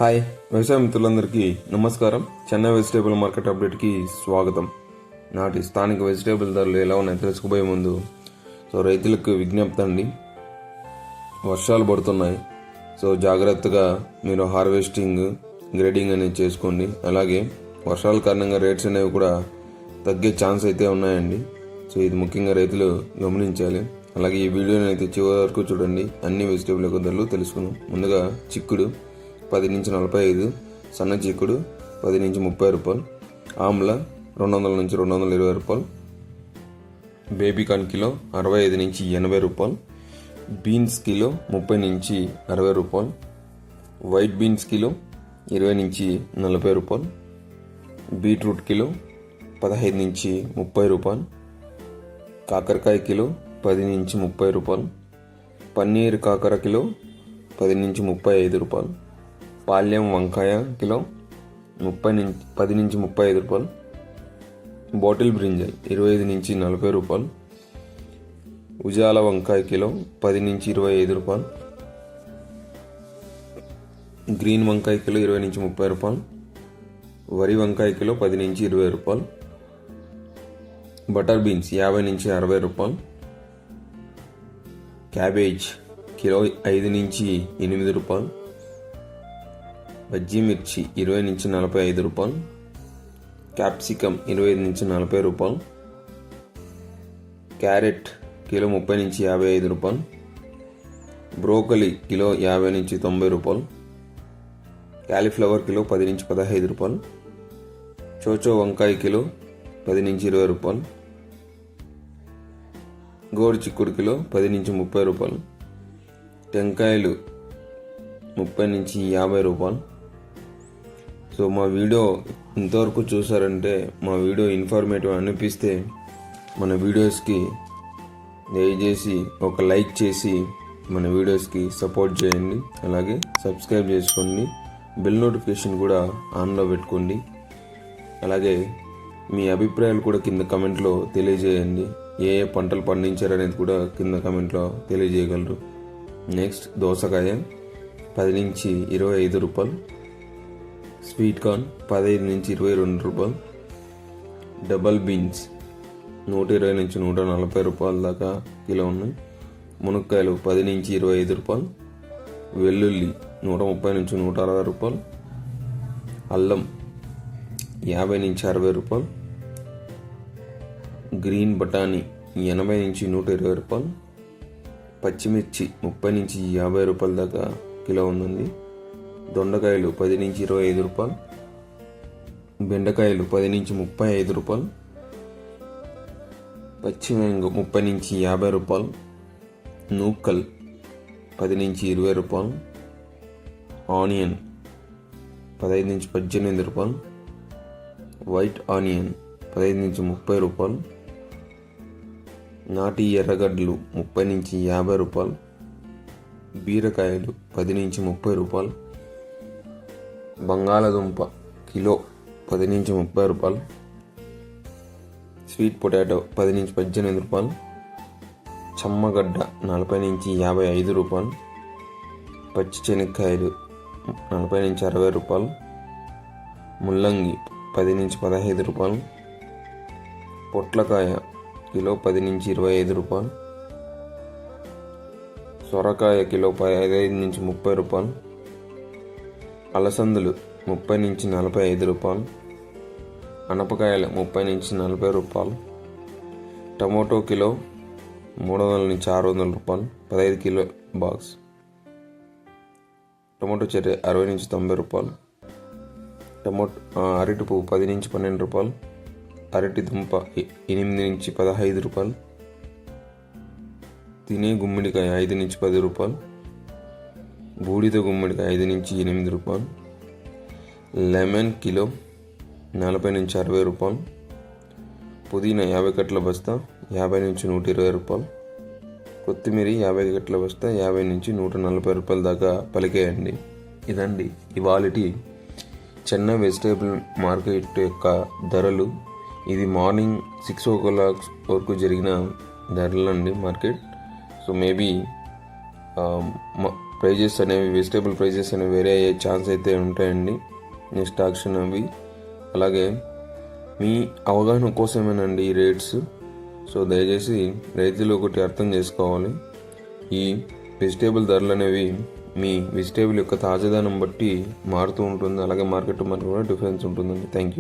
Hi వ్యవసాయ మిత్రులందరికీ నమస్కారం. చెన్నై వెజిటేబుల్ మార్కెట్ అప్డేట్కి స్వాగతం. నాటి స్థానిక వెజిటేబుల్ ధరలు ఎలా ఉన్నాయో తెలుసుకుపోయే ముందు రైతులకు విజ్ఞప్తి అండి. వర్షాలు పడుతున్నాయి, జాగ్రత్తగా మీరు హార్వెస్టింగ్ గ్రేడింగ్ అనేది చేసుకోండి. అలాగే వర్షాల కారణంగా రేట్స్ అనేవి కూడా తగ్గే ఛాన్స్ అయితే ఉన్నాయండి. ఇది ముఖ్యంగా రైతులు గమనించాలి. అలాగే ఈ వీడియోని అయితే చివరి వరకు చూడండి. అన్ని వెజిటేబుల్ యొక్క ధరలు తెలుసుకుందాం. ముందుగా చిక్కుడు 10 నుంచి 45, సన్న చిక్కుడు 10 నుంచి 30 రూపాయలు, ఆమ్ల 200 నుంచి 220 రూపాయలు, బేబీకాన్ కిలో 65 నుంచి 80 రూపాయలు, బీన్స్ కిలో 30 నుంచి 60 రూపాయలు, వైట్ బీన్స్ కిలో 20 నుంచి 40 రూపాయలు, బీట్రూట్ కిలో 15 నుంచి 30 రూపాయలు, కాకరకాయ కిలో 10 నుంచి 30 రూపాయలు, పన్నీర్ కాకర కిలో 10 నుంచి 35 రూపాయలు, పాల్యం వంకాయ కిలో 10 నుంచి 35 రూపాయలు, బాటిల్ బ్రింజల్ 25 నుంచి 40 రూపాయలు, ఉజాల వంకాయ కిలో 10 నుంచి 25 రూపాయలు, గ్రీన్ వంకాయ కిలో 20 నుంచి 30 రూపాయలు, వరి వంకాయ కిలో 10 నుంచి 20 రూపాయలు, బటర్ బీన్స్ 50 నుంచి 60 రూపాయలు, క్యాబేజ్ కిలో 5 నుంచి 8 రూపాయలు, బజ్జీ మిర్చి 20 నుంచి 45 రూపాయలు, క్యాప్సికమ్ 25 నుంచి 40 రూపాయలు, క్యారెట్ కిలో 30 నుంచి 55 రూపాయలు, బ్రోకలీ కిలో 50 నుంచి 90 రూపాయలు, క్యాలీఫ్లవర్ కిలో 10 నుంచి 15 రూపాయలు, చోచో వంకాయ కిలో 10 నుంచి 20 రూపాయలు, గోరు చిక్కుడు కిలో 10 నుంచి 30 రూపాయలు, టెంకాయలు 30 నుంచి 50 రూపాయలు. మా వీడియో ఇంతవరకు చూసారంటే మా వీడియో ఇన్ఫర్మేటివ్ అనిపిస్తే మన వీడియోస్కి దయచేసి ఒక లైక్ చేసి మన వీడియోస్కి సపోర్ట్ చేయండి. అలాగే సబ్స్క్రైబ్ చేసుకోండి, బెల్ నోటిఫికేషన్ కూడా ఆన్లో పెట్టుకోండి. అలాగే మీ అభిప్రాయాలు కూడా కింద కమెంట్లో తెలియజేయండి. ఏ ఏ పంటలు పండించారనేది కూడా కింద కమెంట్లో తెలియజేయగలరు. నెక్స్ట్ దోసకాయ 10 నుంచి 25 రూపాయలు, స్వీట్ కార్న్ 15 నుంచి 22 రూపాయలు, డబల్ బీన్స్ 120 నుంచి 140 రూపాయల దాకా కిలో ఉన్నాయి, మునక్కాయలు 10 నుంచి 25 రూపాయలు, వెల్లుల్లి 130 నుంచి 160 రూపాయలు, అల్లం 50 నుంచి 60 రూపాయలు, గ్రీన్ బఠానీ 80 నుంచి 120 రూపాయలు, పచ్చిమిర్చి 30 నుంచి 50 రూపాయల దాకా కిలో ఉందండి, దొండకాయలు 10 నుంచి 25 రూపాయలు, బెండకాయలు 10 నుంచి 35 రూపాయలు, పచ్చిమిరప 30 నుంచి 50 రూపాయలు, నూకల్ 10 నుంచి 20 రూపాయలు, ఆనియన్ 15 నుంచి 18 రూపాయలు, వైట్ ఆనియన్ 15 నుంచి 30 రూపాయలు, నాటి ఎర్రగడ్డలు 30 నుంచి 50 రూపాయలు, బీరకాయలు 10 నుంచి 30 రూపాయలు, బంగాళదుంప కిలో 10 నుంచి 30 రూపాయలు, స్వీట్ పొటాటో 10 నుంచి 18 రూపాయలు, చమ్మగడ్డ 40 నుంచి 55 రూపాయలు, పచ్చి శనక్కాయలు 40 నుంచి 60 రూపాయలు, ముల్లంగి 10 నుంచి 15 రూపాయలు, పొట్లకాయ కిలో 10 నుంచి 25 రూపాయలు, సొరకాయ కిలో 15 నుంచి 30 రూపాయలు, అలసందలు 30 నుంచి 45 రూపాయలు, అనపకాయలు 30 నుంచి 40 రూపాయలు, టమోటో కిలో 300 నుంచి 600 రూపాయలు 15 కిలో బాక్స్, టమోటో చెర్రీ 60 నుంచి 90 రూపాయలు, అరటి పువ్వు 10 నుంచి 12 రూపాయలు, అరటి దుంప 8 నుంచి 15 రూపాయలు, తినే గుమ్మడికాయ 5 నుంచి 10 రూపాయలు, బూడిద గుమ్మడికాయ 5 నుంచి 8 రూపాయలు, లెమన్ కిలో 40 నుంచి 60 రూపాయలు, పుదీనా 50 కట్టల బస్తా 50 నుంచి 120 రూపాయలు, కొత్తిమీర 50 కట్టల బస్తా 50 నుంచి 140 రూపాయల దాకా పలికేయండి. ఇదండి ఇవాళటి చెన్నై వెజిటేబుల్ మార్కెట్ యొక్క ధరలు. ఇది మార్నింగ్ 6 o'clock వరకు జరిగిన ధరలు అండి మార్కెట్. మేబీ ప్రైజెస్ అనేవి వెజిటేబుల్ ప్రైజెస్ అనేవి వేరే అయ్యే ఛాన్స్ అయితే ఉంటాయండి నెక్స్ట్ ఆక్షన్ అవి. అలాగే మీ అవగాహన కోసమేనండి ఈ రేట్స్. సో దయచేసి రైతులు ఒకటి అర్థం చేసుకోవాలి, ఈ వెజిటేబుల్ ధరలు అనేవి మీ వెజిటేబుల్ యొక్క తాజాదనం బట్టి మారుతూ ఉంటుంది. అలాగే మార్కెట్ కూడా డిఫరెన్స్ ఉంటుందండి. Thank you.